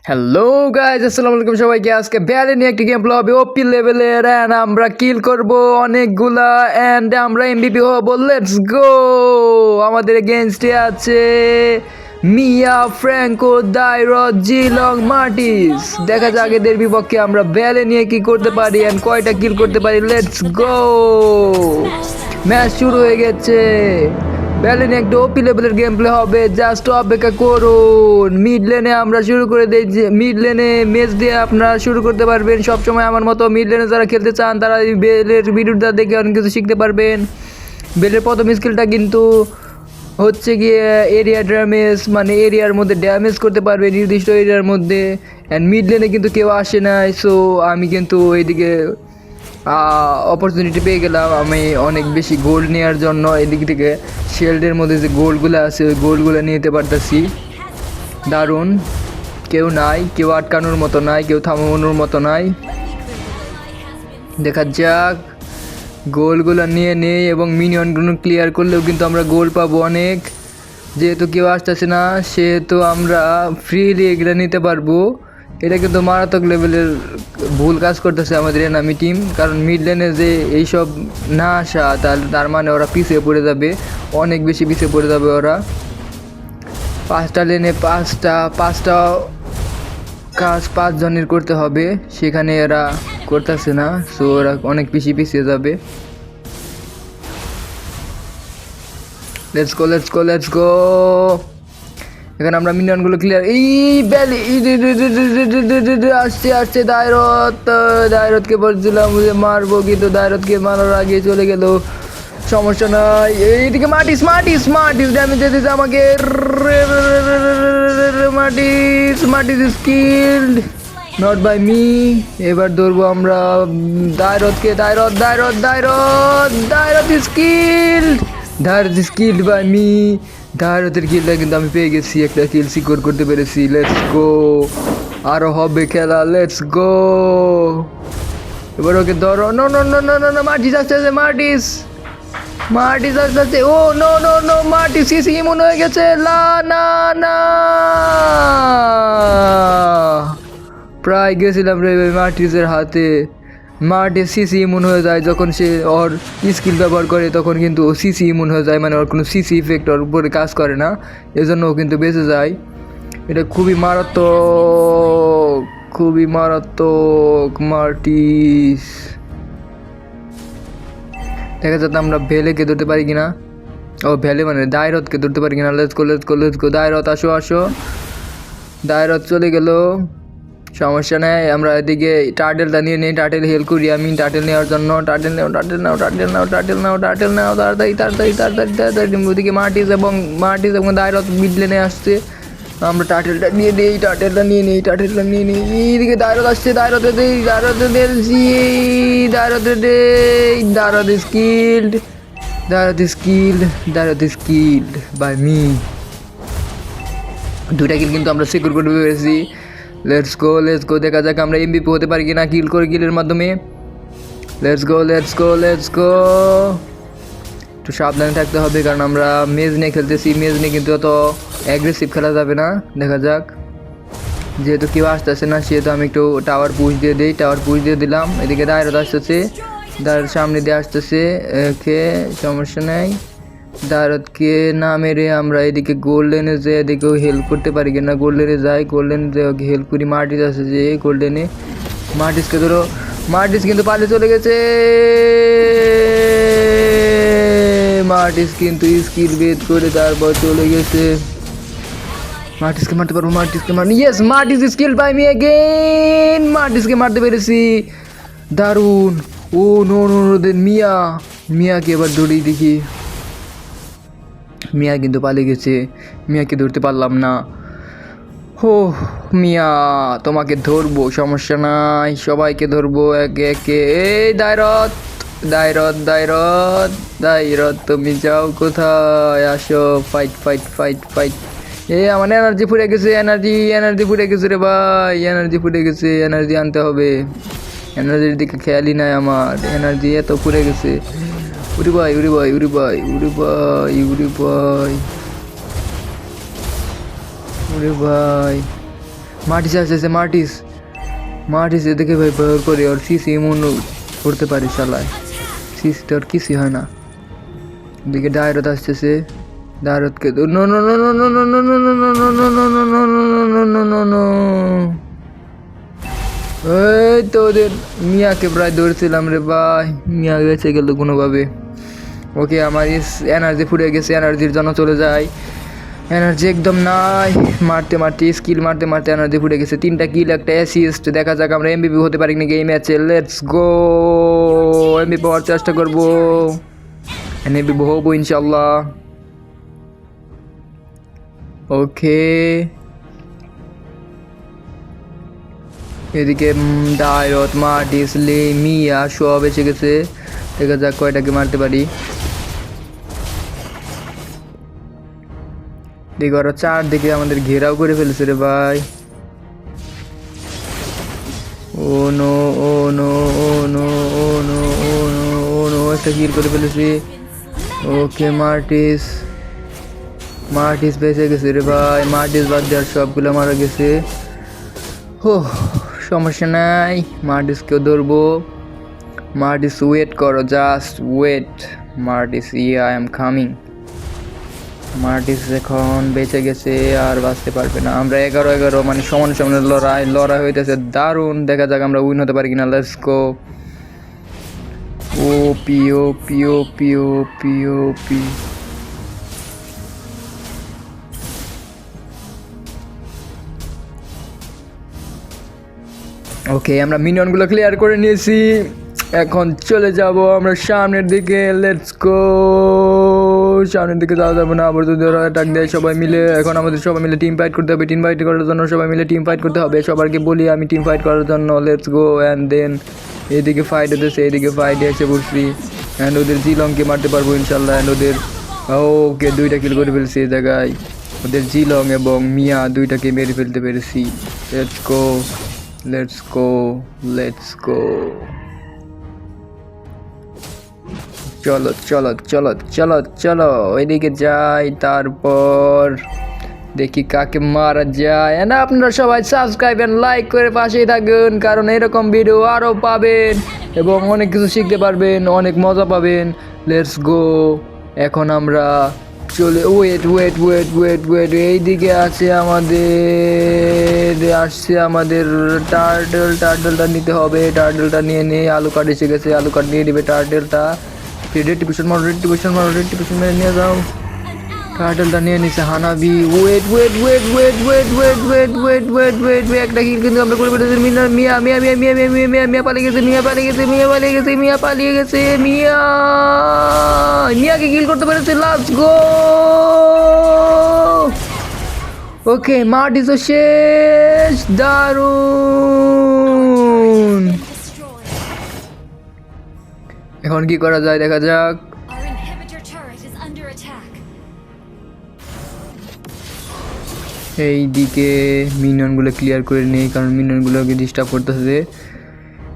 Hello guys, আসসালামু আলাইকুম সবাইকে। আজকে ব্যালে নিয়ে একটি গেম প্লে হবে ওপি লেভেলের, অ্যান্ড আমরা কিল করব অনেকগুলা, অ্যান্ড আমরা এমভিপি হবো। Let's go. আমাদের এগেনস্টে আছে মিয়া, ফ্র্যাঙ্কো, দাইরথ, জিলং, মার্টিস। দেখা যাক এদের বিপক্ষে আমরা ব্যালে নিয়ে কি করতে পারি অ্যান্ড কয়টা কিল করতে পারি। Let's go. ম্যাচ শুরু হয়ে গেছে। ব্যালেন একটা ওপি লেভেলের গেম প্লে হবে, জাস্ট অপেক্ষা করুন। মিড লেনে আমরা শুরু করে দিই। মিড লেনে ম্যাচ দিয়ে আপনারা শুরু করতে পারবেন সবসময় আমার মতো। মিড লেনে যারা খেলতে চান তারা বেলের ভিডিওটা দেখে অনেক কিছু শিখতে পারবেন। বেলের প্রথম স্কিলটা কিন্তু হচ্ছে গিয়ে এরিয়া ড্যামেজ, মানে এরিয়ার মধ্যে ড্যামেজ করতে পারবে নির্দিষ্ট এরিয়ার মধ্যে। অ্যান্ড মিড লেনে কিন্তু কেউ আসে নাই, সো আমি কিন্তু এইদিকে অপরচুনিটি পেয়ে গেলাম। আমি অনেক বেশি গোল্ড নেওয়ার জন্য এদিক থেকে শিল্ডের মধ্যে যে গোল্ডগুলো আছে ওই গোল্ডগুলো নিতে পারতেছি। দারুণ। কেউ নাই, কেউ আটকানোর মতো নাই, কেউ থামানোর মতো নাই। দেখা যাক, গোলগুলো নিয়ে নেই এবং মিনিয়নগুলো ক্লিয়ার করলেও কিন্তু আমরা গোল পাবো অনেক। যেহেতু কেউ আসতেছে না সেহেতু আমরা ফ্রিলি এগুলো নিতে পারবো। এটা কিন্তু মারাত্মক লেভেলের ভুল কাজ করতেছে আমাদের এনামি টিম, কারণ মিড লেনে যে এইসব না আসা তার মানে ওরা পিছিয়ে পড়ে যাবে, অনেক বেশি পিছিয়ে পড়ে যাবে ওরা। পাঁচটা লেনে পাঁচটা কাজ 5 জনের করতে হবে, সেখানে এরা করতেছে না, সো ওরা অনেক পিছিয়ে যাবে। Let's go let's go let's গো। এখানে আমরা মিনিয়নগুলো ক্লিয়ার। এই ব্যালি আসছে দায়রথকে বলছিলাম যে মারবো, কিন্তু দায়রথকে মারার আগে চলে গেল। সমস্যা নাই। এইদিকে মার্টিস ড্যামেজ দিতেছে আমাকে। মার্টিস স্কিল্ড, নট বাই মি। এবার ধরবো আমরা দায়রথকে। দায়রথ স্কিল্ড বাই মি। দায়রথের কিলটা কিন্তু আমি পেয়ে গেছি, একটা কিল সিকিউর করতে পেরেছি। লেটস গো, আরো হবে খেলা। Let's go. এবার ওকে ধরো। No no no no no no Martis আসছে, আসছে। Oh no no no, Martis CC immune হয়ে গেছে। লা না না, প্রায় গেছিলাম রে মার্টিসের হাতে। মার্টিস সিসি ইমুন হয়ে যায় যখন সে ওর স্কিল ব্যবহার করে, তখন কিন্তু ও সিসি ইমুন হয়ে যায়, মানে ওর কোনো সিসি ইফেক্ট ওর উপরে কাজ করে না, এজন্য ও কিন্তু বেঁচে যায়। এটা খুবই মারাত্মক মার্টিস। দেখা যাচ্ছে আমরা ভেলেকে ধরতে পারি কিনা। ও ভ্যালে মানে দায়রথকে ধরতে পারি কিনা। Let's go. দায়রথ আসো। দায়রথ চলে গেল, সমস্যা নেই। আমরা এদিকে টার্টেলটা নিয়ে নেই, টার্টেল হেল্প করি আমি টার্টেল নেওয়ার জন্য। টার্টেল নাও তাড়াতাড়ি। ওদিকে মার্টিস এবং দায়রথ মিড লেনে আসছে। আমরা টার্টেলটা নিয়ে নেই। এইদিকে দায়রথ আসছে, দায়রথ স্কিল্ড বাই মি। 2টা কিল কিন্তু আমরা সিকিউর করতে পেরেছি। Let's go. দেখা যাক আমরা এমভিপি হতে পারি কিনা কিলের মাধ্যমে। Let's go. একটু সাবধানে থাকতে হবে, কারণ আমরা মেজ নিয়ে খেলতেছি। মেজ নিয়ে কিন্তু অত অ্যাগ্রেসিভ খেলা যাবে না। দেখা যাক, যেহেতু কেউ আসতেছে না সেহেতু আমি একটু টাওয়ার পুশ দিয়ে দিলাম। এদিকে দায়রথ আসতেছে, দায়রথ সামনে দিয়ে আসতেছে। সমস্যা নেই। দায়রথকে না মেরে আমরা এদিকে গোল্ডেনে যে এদিকেও হেল্প করতে পারি কিনা। গোল্ডেনে যে হেল্প করি। মার্টিস আছে যে গোল্ডেনে, মার্টিসকে ধরো। মার্টিস কিন্তু পালিয়ে চলে গেছে। মার্টিস কিন্তু স্কিল বেদ করে তারপর চলে গেছে। মার্টিসকে মারতে পারবো। Yes, Martis skill by me again. মার্টিসকে মারতে পেরেছি, দারুণ। ও নো দেন মিয়াকে এবার দৌড়িয়ে দেখি। মিয়া কিন্তু পালিয়ে গেছে, মিয়াকে ধরতে পারলাম না। হো মিয়া, তোমাকে ধরবো, সমস্যা নাই, সবাইকে ধরবো একে একে। এই দায়রথ তুমি যাও কোথায়? আসো, ফাইট। আমার এনার্জি ফুরে গেছে, এনার্জি ফুরে গেছে রে ভাই। এনার্জি আনতে হবে। এনার্জির দিকে খেয়ালই নাই আমার, এনার্জি এত ফুরে গেছে। উরি ভাই। মার্টিস আসতেছে, মার্টিস দেখে ভাই ভয় করে, ওর সিসি এমন করতে পারে শালায়, সিসিটা ওর কিছুই হয় না। এদিকে ডায়রত আসতেছে, ডায়রতকে no no no no no no no no no no no no no no no no no no. এই তো ওদের মিয়াকে প্রায় ধরছিলাম রে ভাই, মিয়া গেছে গেল কোনোভাবে। ওকে আমার এনার্জি ফুরে গেছে, এনার্জির জন্য চলে যায়, এনার্জি একদম নাই। মারতে মারতে স্কিল মারতে মারতে এনার্জি ফুরে গেছে। 3টা কিল, একটা অ্যাসিস্ট। দেখা যাক আমরা এমবিপি হতে পারি নাকি এই ম্যাচে। লেটস গো, এমবিপি হওয়ার চেষ্টা করবো, এমবিপি হবো ইনশাল্লাহ। ওকে এদিকে ডায়রত, মার্টিস, লে, মিয়া সব এসে গেছে। দেখা যাক কয়টাকে মারতে পারি। দেখো ওরা 4 দিকে আমাদের ঘেরাও করে ফেলেছে রে ভাই। ও নো ও নো ও নো ও নো ও নো ও নো, একটা কিল করে ফেলেছি। ওকে মার্টিস বেঁচে গেছে রে ভাই, মার্টিস বাদ দেওয়ার সবগুলো মারা গেছে। ও সমস্যা নাই, মার্টিসকেও ধরবো। মার্টিস ওয়েট করো, just wait Martis, I am coming. Martis এখন বেঁচে গেছে, আর বাঁচতে পারবে না। আমরা 11-11 মানে সমান সমান লড়াই হইতেছে দারুণ। দেখা যাক আমরা উইন হতে পারি কিনা। Let's go. ওপি ওপি ওপি ওপি ওপি। ওকে আমরা মিনিয়নগুলো ক্লিয়ার করে নিয়েছি, এখন চলে যাব আমরা সামনের দিকে। লেটস গো, সামনের দিকে যাওয়া যাবে না, আবার যদি ওরা অ্যাটাক দেয় সবাই মিলে। এখন আমাদের সবাই মিলে টিম ফাইট করতে হবে, টিম ফাইট করার জন্য সবাই মিলে টিম ফাইট করতে হবে। সবাইকে বলি আমি টিম ফাইট করার জন্য। Let's go. অ্যান্ড দেন এইদিকে ফাইট হতেছে, এইদিকে ফাইটে এসে পড়ছি। অ্যান্ড ওদের জিলংকে মারতে পারবো ইনশাল্লাহ। অ্যান্ড ওদের ওকে 2টা কিল করে ফেলছি এই জায়গায়। ওদের জিলং এবং মিয়া 2টাকে মেরে ফেলতে পেরেছি। Let's go let's go let's গো। চলো চলো চলো চলো চলো ওইদিকে যাই, তারপর দেখি কাকে মারা যায়। না আপনারা সবাই সাবস্ক্রাইব এন্ড লাইক করে পাশেই থাকুন, কারণ এরকম ভিডিও আরও পাবেন এবং অনেক কিছু শিখতে পারবেন, অনেক মজা পাবেন। Let's go. এখন আমরা চলে ওয়েট এইদিকে আছে আমাদের টার্টেলটা নিতে হবে। টার্টেলটা নিয়ে আলু কাট এসে গেছে, আলু কাট নিয়ে নেবে টার্টেলটা। রেড টিপিশন মারো মেরে নিয়ে যাও। টার্টেলটা নিয়ে নিছে হানাবি। ওয়েট একটা কিল কিন্তু আমরা করে ফেলেছি। মিয়া পালিয়ে গেছে। মিয়াকে কিল করতে পেরেছে। Let's go. ওকে মার্টিসও শেষ, দারুণ। এখন কি করা যায় দেখা যাক। এই দিকে মিনিয়নগুলো ক্লিয়ার করে নেই, কারণ মিনিয়নগুলোকে ডিস্টার্ব করতেছে।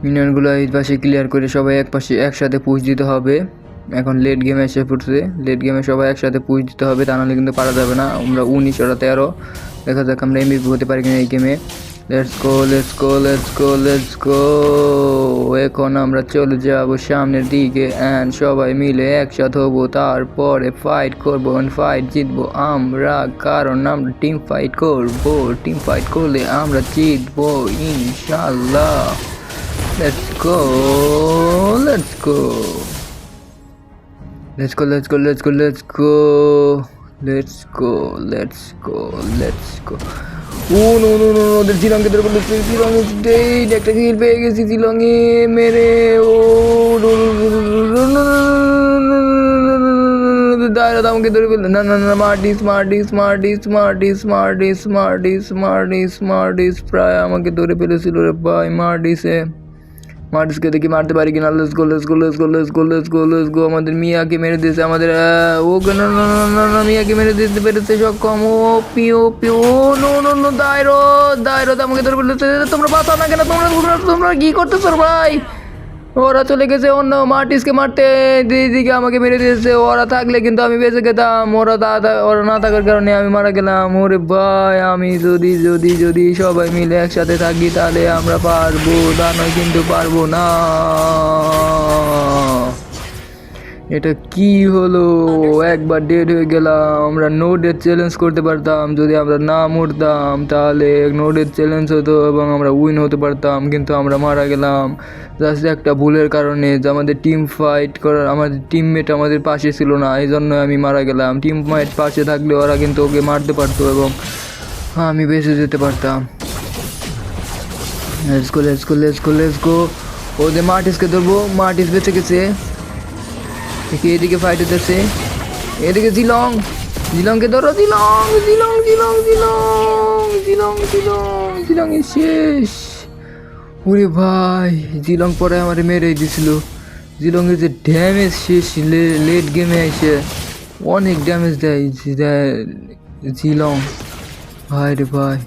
মিনিয়নগুলো এই পাশে ক্লিয়ার করে সবাই একসাথে পুশ দিতে হবে। এখন লেট গেমে এসে পড়ছে, লেট গেমে সবাই একসাথে পুশ দিতে হবে, তা নাহলে কিন্তু পারা যাবে না। আমরা 19 ওরা 13। দেখা যাক আমরা এমবিপি হতে পারি কিনা এই গেমে। Let's go. এখন আমরা চলে যাব সামনের দিকে অ্যান্ড সবাই মিলে একসাথে হবো, তারপরে ফাইট করবো। ফাইট জিতবো আমরা, কারণ আমরা টিম ফাইট করবো। টিম ফাইট করলে আমরা জিতবো ইনশাল্লাহ। Let's go. ও নো ওদের জিলংকে ধরে বলেছে। একটা কিল পেয়ে গেছি জিলংয়ে মেরে। ও দায়রা আমাকে ধরে ফেললো। না মার্টিস প্রায় আমাকে ধরে ফেলেছিল রে ভাই। মার্টিসকে দেখি মারতে পারি কিনা। Let's go. আমাদের মিয়াকে মেরে দিয়েছে আমাদের। ও না মিয়াকে মেরে দিতে পেরেছে সক্ষম। ওপি ও নো দায়রত আমাকে ধরে ফেলেছে। তোমরা বাঁচাও না কেন? তোমরা কি করতেছো ভাই? ওরা চলে গেছে অন্য মার্টিসকে মারতে, দিদিকে আমাকে মেরে দিয়েছে। ওরা থাকলে কিন্তু আমি বেঁচে গেতাম, ওরা না থাকার কারণে আমি মারা গেলাম। ওরে ভাই, আমি যদি যদি যদি সবাই মিলে একসাথে থাকি তাহলে আমরা পারবো, তা নয় কিন্তু পারবো না। এটা কি হলো, একবার ডেড হয়ে গেলাম। আমরা নো ডেথ চ্যালেঞ্জ করতে পারতাম, যদি আমরা না মরতাম তাহলে নো ডেথ চ্যালেঞ্জ হতো এবং আমরা উইন হতে পারতাম, কিন্তু আমরা মারা গেলাম জাস্ট একটা ভুলের কারণে, যে আমাদের টিম ফাইট করার আমাদের টিমমেট আমাদের পাশে ছিল না, এই জন্য আমি মারা গেলাম। টিমমেট পাশে থাকলে ওরা কিন্তু ওকে মারতে পারতো এবং আমি বেঁচে যেতে পারতাম। Let's go let's go let's go let's গো। ওদের মার্টিসকে ধরবো, মার্টিস বেঁচে গেছে। এদিকে ফাইট হতেছে, এদিকে জিলং, জিলংকে ধরো, জিলং জিলং জিলং জিলং জিলং জিলং জিলং শেষ। ওরে ভাই, জিলং পরে আমার মেরে দিছিল। জিলংয়ের যে ড্যামেজ শেষ লেট গেমে এসে অনেক ড্যামেজ দেয় জিলং। ভাই রে ভাই,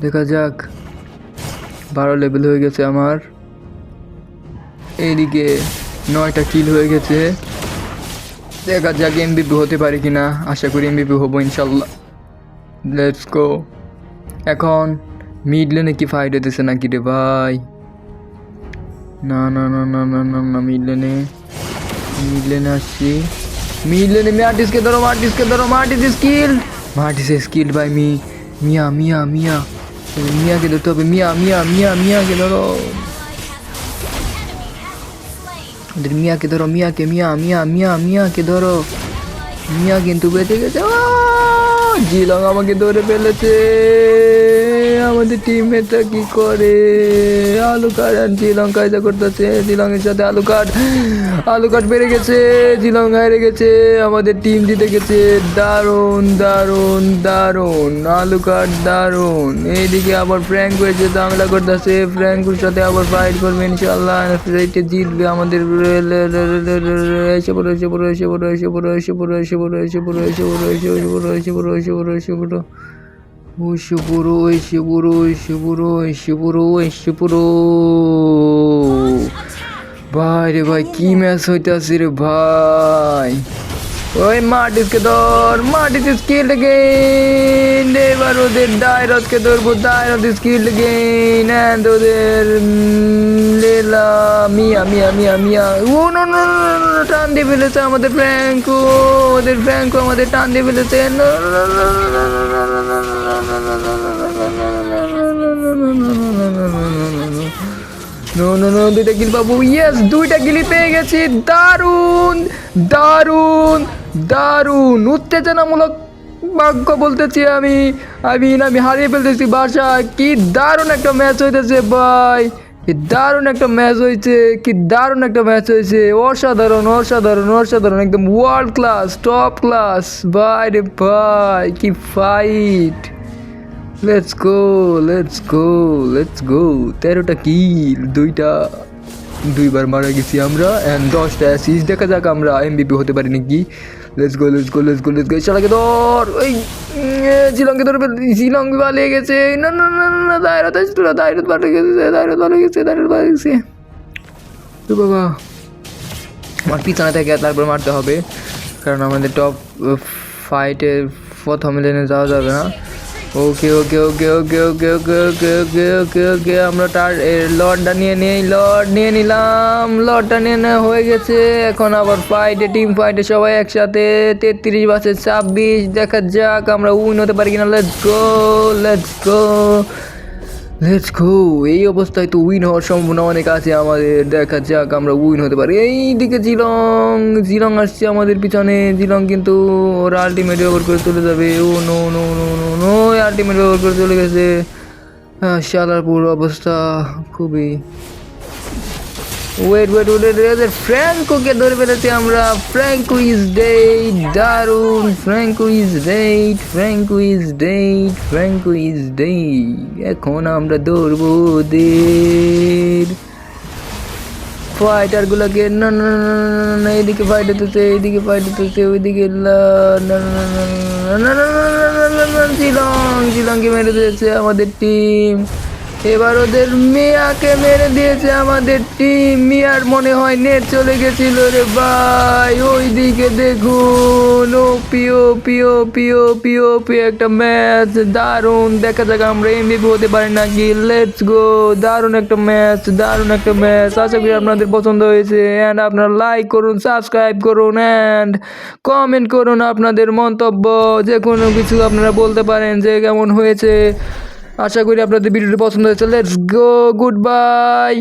দেখা যাক। 12 লেভেল হয়ে গেছে আমার। এইদিকে 9টা কিল হয়ে গেছে। দেখা যাক এমবিপি হতে পারি কিনা, আশা করি এমবিপি হবো ইনশাল্লাহ। Let's go. এখন মিড লেনে কি ফাইট হতেছে নাকি রে ভাই? না না না না না না না, মিড লেনে আসছি। মিড লেনে মার্টিসকে ধরো, মার্টিসকে ধরো, মার্টিস স্কিল, মার্টিস স্কিল ভাই। মিয়া মিয়া মিয়া মিয়াকে ধরতে হবে, মিয়াকে ধরো, মিয়াকে ধরো, মিয়াকে ধরো। মিয়া কিন্তু বেঁচে গেছে। জিলং আমাকে ধরে ফেলেছে। আমাদের টিমমেটটা কি করে? আলুকাট আর জিলং কায়দা করতেছে। জিলংয়ের সাথে আলুকাট বেড়ে গেছে। জিলং হেরে গেছে, আমাদের টিম জিতে গেছে। দারুণ দারুণ দারুণ, আলুকাট দারুণ। এইদিকে আবার ফ্র্যাঙ্ক হয়েছে, দাঙ্গলা করতেছে। ফ্র্যাঙ্কুর সাথে আবার ফাইট করবে ইনশাল্লাহ, ফ্রাইটে জিতবে আমাদের। এসে পড়ো এসে পড়ো এসে পড়ো এসে পড়ো এসে পড়ো এসে পড়ো এসে পড়ো এসে পড়ো এসে পড়ো এসে পড়ো এসে পড়ো এসে পড়ো এসে পড়ো এসে পড়ো এসে পড়ো এসে পড়ো এসে পড়ো। ভাই রে ভাই, কি ম্যাচ হইতেছে রে ভাই। ওই মার্টিসকে ধর, মার্টিস স্কিল গেইন। এবার ওদের ডায়রথকে ধরবো, ডায়রথ স্কিল গেইন। এন্ড ওদের লেলা মিয়া মিয়া মিয়া মিয়া। ও নো নো নো, টান দিয়ে ফেলেছে আমাদের ফ্র্যাঙ্কো। ওদের ফ্র্যাঙ্কো আমাদের টান দিয়ে ফেলেছে। নো নো নো, 2টা কিল পাবো। ইয়েস, 2টা কিল পেয়ে গেছি। দারুণ দারুণ দারুণ, উত্তেজনামূলক বাক্য বলতেছি আমি। আমি হারিয়ে ফেলতেছি ভাষা। কি দারুণ একটা ম্যাচ হইতেছে ভাই, কি দারুণ একটা ম্যাচ হয়েছে, কি দারুণ একটা ম্যাচ হয়েছে। অসাধারণ অসাধারণ অসাধারণ, একদম ওয়ার্ল্ড ক্লাস, টপ ক্লাস ভাই রে ভাই, কি ফাইট। Let's go let's go let's go. 13টা কিল, 2বার মারা গেছি আমরা, অ্যান্ড 10টা অ্যাসিস্ট। দেখা যাক আমরা এমবিপি হতে পারি নাকি। Let's go let's go let's go let's গো। শালাকে ধর, ওই জিলংকে ধরে জিলং পালিয়ে গেছে। না না না না, দায়রত আসছিল, দায়রত পালিয়ে গেছে, দায়রত পালিয়ে গেছে, দায়রত পালিয়ে গেছে। তো বাবা, আমার পিছনে থেকে তারপর মারতে হবে, কারণ আমাদের টপ ফাইটে প্রথম লেনে যাওয়া যাবে না। ওকে ওকে ওকে ওকে ওকে ওকে ওকে ওকে ওকে ওকে, আমরা লর্ডটা নিয়ে নিলাম। লর্ডটা নিয়ে নেওয়া হয়ে গেছে। এখন আবার ফাইটে, টিম ফাইটে সবাই একসাথে। 33-26। দেখা যাক আমরা উইন হতে পারি কিনা। Let's go let's go let's গো। এই অবস্থায় তো উইন হওয়ার সম্ভাবনা অনেক আছে আমাদের। দেখা যাক আমরা উইন হতে পারি। এইদিকে জিলং আসছে আমাদের পিছনে। জিলং কিন্তু ওর আলটিমেট ব্যবহার করে চলে যাবে। Oh no no no no no, ultimate ব্যবহার করে চলে গেছে। শালার পুরো অবস্থা খুবই। ওয়েট ওয়েট ওয়েট, ফ্র্যাঙ্কোকে ধরে ফেলেছি আমরা। Franco is dead. দারুণ, Franco is dead, Franco is dead, Franco is dead. এখন আমরা ধরবো ওদের ফাইটারগুলোকে। না না না, এদিকে ফাইট হতেছে, এইদিকে ফাইট হতেছে, ওইদিকে জিলংকে মেরে দিয়েছে আমাদের টিম। এবার ওদের মিয়াকে মেরে দিয়েছে আমাদের টিম। মিয়ার মনে হয় নেট চলে গেছিল রে ভাই। ওইদিকে দেখুন, ওপি একটা ম্যাচ, দারুণ। দেখা যাক আমরা এমভিপি হতে পারি নাকি। লেটস গো, দারুণ একটা ম্যাচ। আশা করি আপনাদের পছন্দ হয়েছে। অ্যান্ড আপনারা লাইক করুন, সাবস্ক্রাইব করুন অ্যান্ড কমেন্ট করুন আপনাদের মন্তব্য। যে কোনো কিছু আপনারা বলতে পারেন যে কেমন হয়েছে। আশা করি আপনাদের ভিডিওটি পছন্দ হয়েছে। Let's go, good bye.